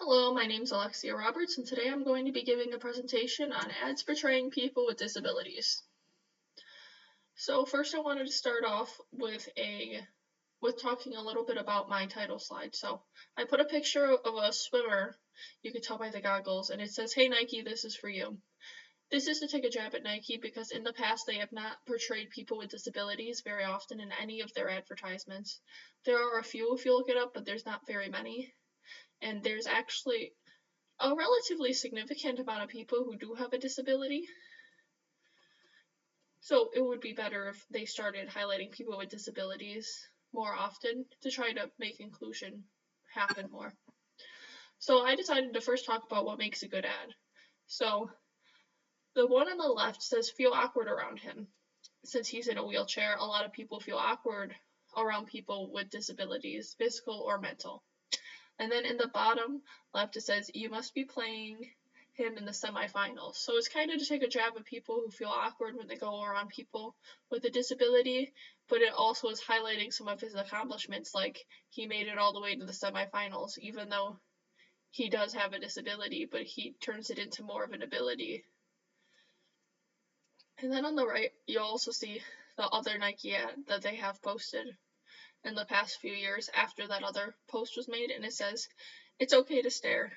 Hello, my name is Alexia Roberts, and today I'm going to be giving a presentation on ads portraying people with disabilities. So first I wanted to start off with talking a little bit about my title slide. So I put a picture of a swimmer, you can tell by the goggles, and it says, "Hey Nike, this is for you." This is to take a jab at Nike because in the past they have not portrayed people with disabilities very often in any of their advertisements. There are a few if you look it up, but there's not very many. And there's actually a relatively significant amount of people who do have a disability. So it would be better if they started highlighting people with disabilities more often to try to make inclusion happen more. So I decided to first talk about what makes a good ad. So the one on the left says feel awkward around him. Since he's in a wheelchair, a lot of people feel awkward around people with disabilities, physical or mental. And then in the bottom left it says you must be playing him in the semifinals. So it's kind of to take a jab at people who feel awkward when they go around people with a disability, but it also is highlighting some of his accomplishments, like he made it all the way to the semifinals, even though he does have a disability, but he turns it into more of an ability. And then on the right, you'll also see the other Nike ad that they have posted in the past few years after that other post was made, and it says, "It's okay to stare."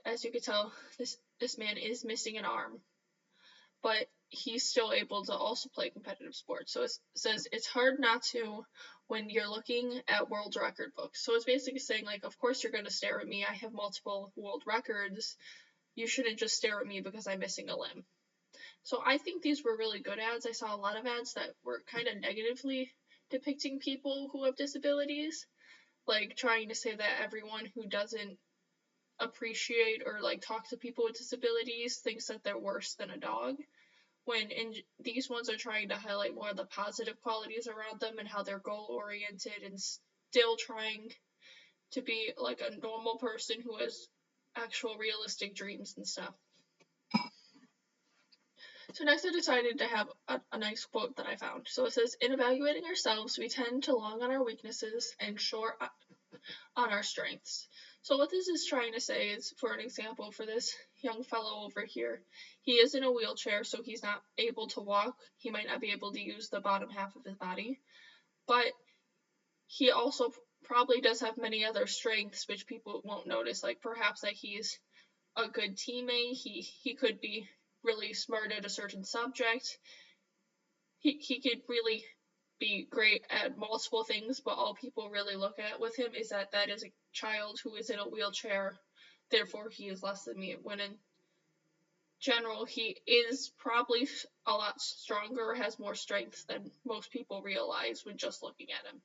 As you can tell, this man is missing an arm, but he's still able to also play competitive sports. So it says it's hard not to when you're looking at world record books. So it's basically saying, like, of course you're going to stare at me. I have multiple world records. You shouldn't just stare at me because I'm missing a limb. So I think these were really good ads. I saw a lot of ads that were kind of negatively depicting people who have disabilities, like trying to say that everyone who doesn't appreciate or like talk to people with disabilities thinks that they're worse than a dog, when these ones are trying to highlight more of the positive qualities around them and how they're goal oriented and still trying to be like a normal person who has actual realistic dreams and stuff. So next I decided to have a nice quote that I found. So it says, "In evaluating ourselves, we tend to long on our weaknesses and short on our strengths." So what this is trying to say is, for an example, for this young fellow over here, he is in a wheelchair, so he's not able to walk. He might not be able to use the bottom half of his body, but he also probably does have many other strengths which people won't notice, like perhaps that he's a good teammate, he could be really smart at a certain subject, he could really be great at multiple things, but all people really look at with him is that is a child who is in a wheelchair, therefore he is less than me, when in general he is probably a lot stronger, has more strength than most people realize when just looking at him.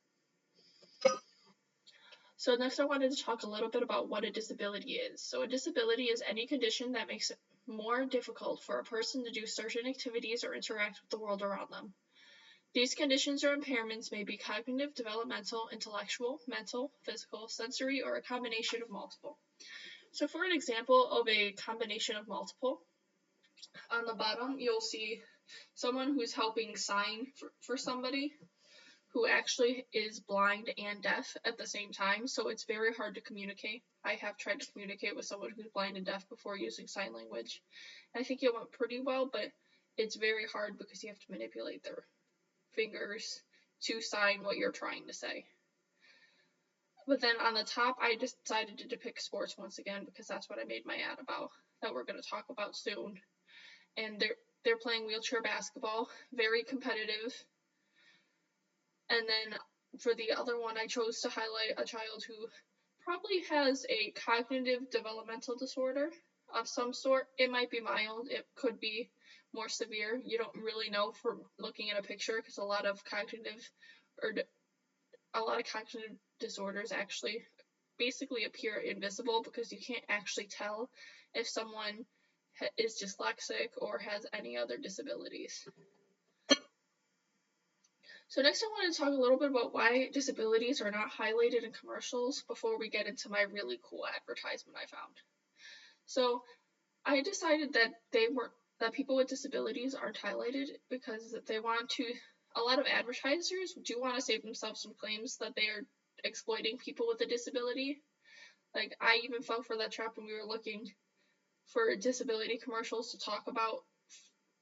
So next I wanted to talk a little bit about what a disability is. So a disability is any condition that makes it more difficult for a person to do certain activities or interact with the world around them. These conditions or impairments may be cognitive, developmental, intellectual, mental, physical, sensory, or a combination of multiple. So for an example of a combination of multiple, on the bottom you'll see someone who's helping sign for somebody who actually is blind and deaf at the same time, so it's very hard to communicate. I have tried to communicate with someone who's blind and deaf before using sign language. I think it went pretty well, but it's very hard because you have to manipulate their fingers to sign what you're trying to say. But then on the top, I decided to depict sports once again because that's what I made my ad about, that we're going to talk about soon. And they're playing wheelchair basketball, very competitive. And then for the other one, I chose to highlight a child who probably has a cognitive developmental disorder of some sort. It might be mild, it could be more severe. You don't really know from looking at a picture because a lot of cognitive disorders actually basically appear invisible because you can't actually tell if someone is dyslexic or has any other disabilities. So next I want to talk a little bit about why disabilities are not highlighted in commercials before we get into my really cool advertisement I found. So I decided that people with disabilities aren't highlighted because a lot of advertisers do want to save themselves some claims that they are exploiting people with a disability. Like, I even fell for that trap when we were looking for disability commercials to talk about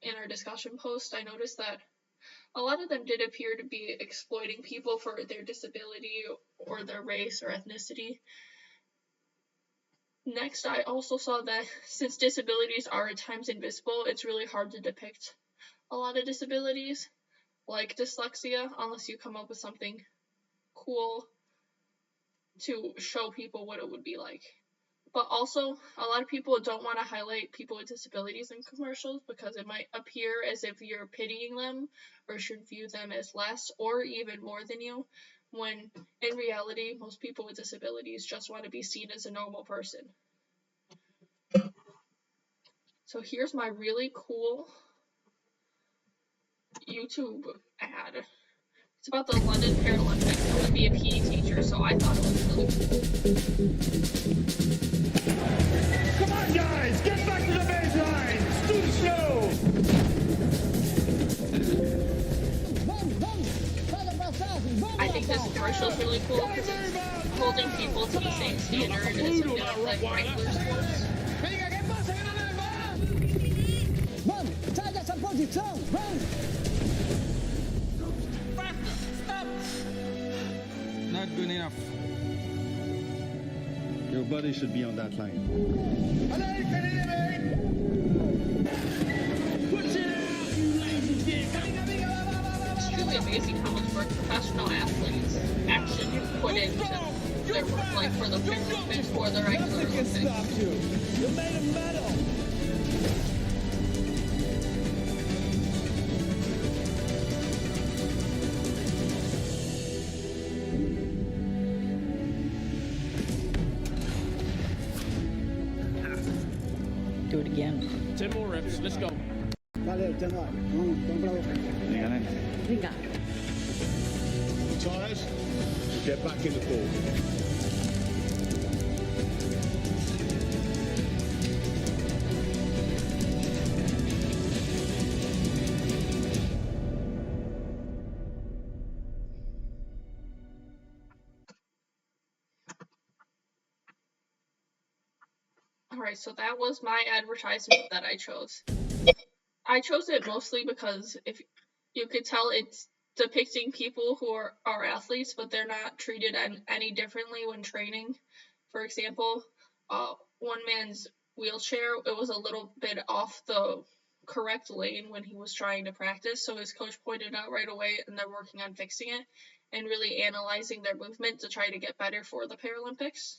in our discussion post. I noticed that a lot of them did appear to be exploiting people for their disability or their race or ethnicity. Next, I also saw that since disabilities are at times invisible, it's really hard to depict a lot of disabilities, like dyslexia, unless you come up with something cool to show people what it would be like. But also, a lot of people don't want to highlight people with disabilities in commercials because it might appear as if you're pitying them or should view them as less or even more than you, when in reality, most people with disabilities just want to be seen as a normal person. So here's my really cool YouTube ad. It's about the London Paralympics. I'm going to be a PE teacher, so I thought it was really cool. Come on, guys! Get back to the baseline! It's too slow! I think this commercial is really cool because it's holding people to the same standard as something like regular sports. Not good enough. Your buddy should be on that line. It's truly amazing how much work professional athletes actually put into their work, like for the Paralympics or the regular Olympics. You made a medal. Do it again. 10 more reps. Let's go. Vale, ya no hay. Venga. Tired? Get back in the pool. Alright, so that was my advertisement that I chose. I chose it mostly because if you could tell it's depicting people who are athletes, but they're not treated any differently when training. For example, one man's wheelchair, it was a little bit off the correct lane when he was trying to practice, so his coach pointed out right away, and they're working on fixing it and really analyzing their movement to try to get better for the Paralympics.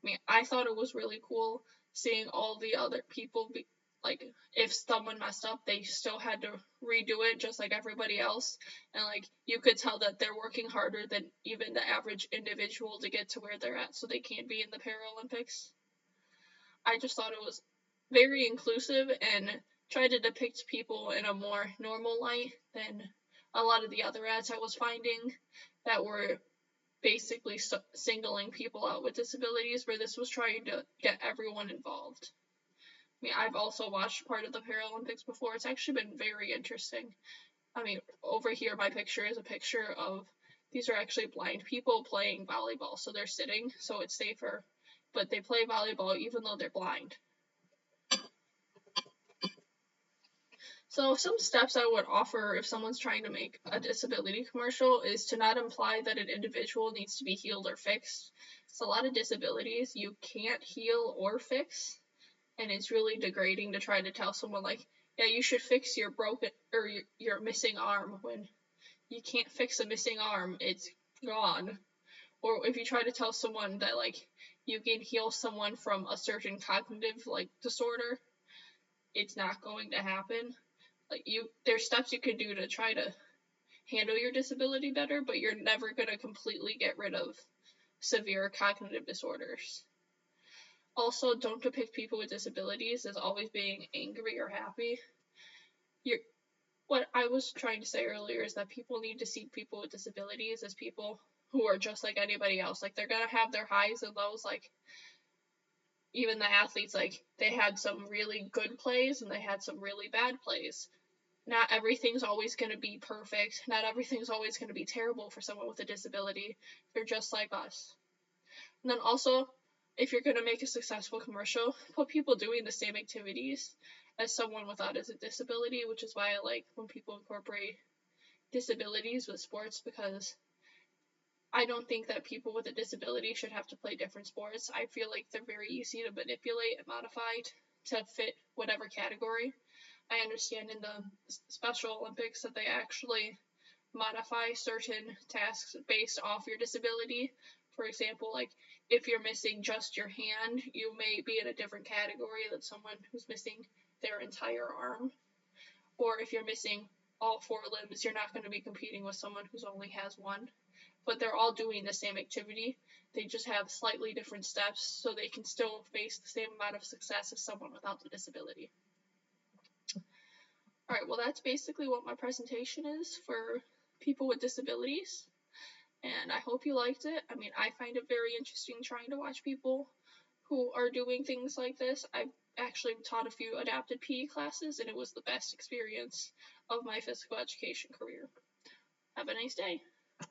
I mean, I thought it was really cool seeing all the other people be like, if someone messed up, they still had to redo it just like everybody else. And like, you could tell that they're working harder than even the average individual to get to where they're at, so they can't be in the Paralympics. I just thought it was very inclusive and tried to depict people in a more normal light than a lot of the other ads I was finding that were basically singling people out with disabilities, where this was trying to get everyone involved. I mean, I've also watched part of the Paralympics before. It's actually been very interesting. I mean, over here, my picture is a picture of, these are actually blind people playing volleyball. So they're sitting, so it's safer, but they play volleyball even though they're blind. So some steps I would offer if someone's trying to make a disability commercial is to not imply that an individual needs to be healed or fixed. It's a lot of disabilities you can't heal or fix, and it's really degrading to try to tell someone like, yeah, you should fix your broken or your missing arm, when you can't fix a missing arm, it's gone. Or if you try to tell someone that like you can heal someone from a certain cognitive like disorder, it's not going to happen. Like, there's steps you could do to try to handle your disability better, but you're never going to completely get rid of severe cognitive disorders. Also, don't depict people with disabilities as always being angry or happy. What I was trying to say earlier is that people need to see people with disabilities as people who are just like anybody else. Like, they're going to have their highs and lows. Like, even the athletes, like, they had some really good plays and they had some really bad plays. Not everything's always going to be perfect. Not everything's always going to be terrible for someone with a disability. They're just like us. And then also, if you're going to make a successful commercial, put people doing the same activities as someone without a disability, which is why I like when people incorporate disabilities with sports, because I don't think that people with a disability should have to play different sports. I feel like they're very easy to manipulate and modify to fit whatever category. I understand in the Special Olympics that they actually modify certain tasks based off your disability. For example, like if you're missing just your hand, you may be in a different category than someone who's missing their entire arm. Or if you're missing all 4 limbs, you're not going to be competing with someone who only has one. But they're all doing the same activity. They just have slightly different steps, so they can still face the same amount of success as someone without the disability. Alright, well that's basically what my presentation is for people with disabilities, and I hope you liked it. I mean, I find it very interesting trying to watch people who are doing things like this. I've actually taught a few adapted PE classes, and it was the best experience of my physical education career. Have a nice day.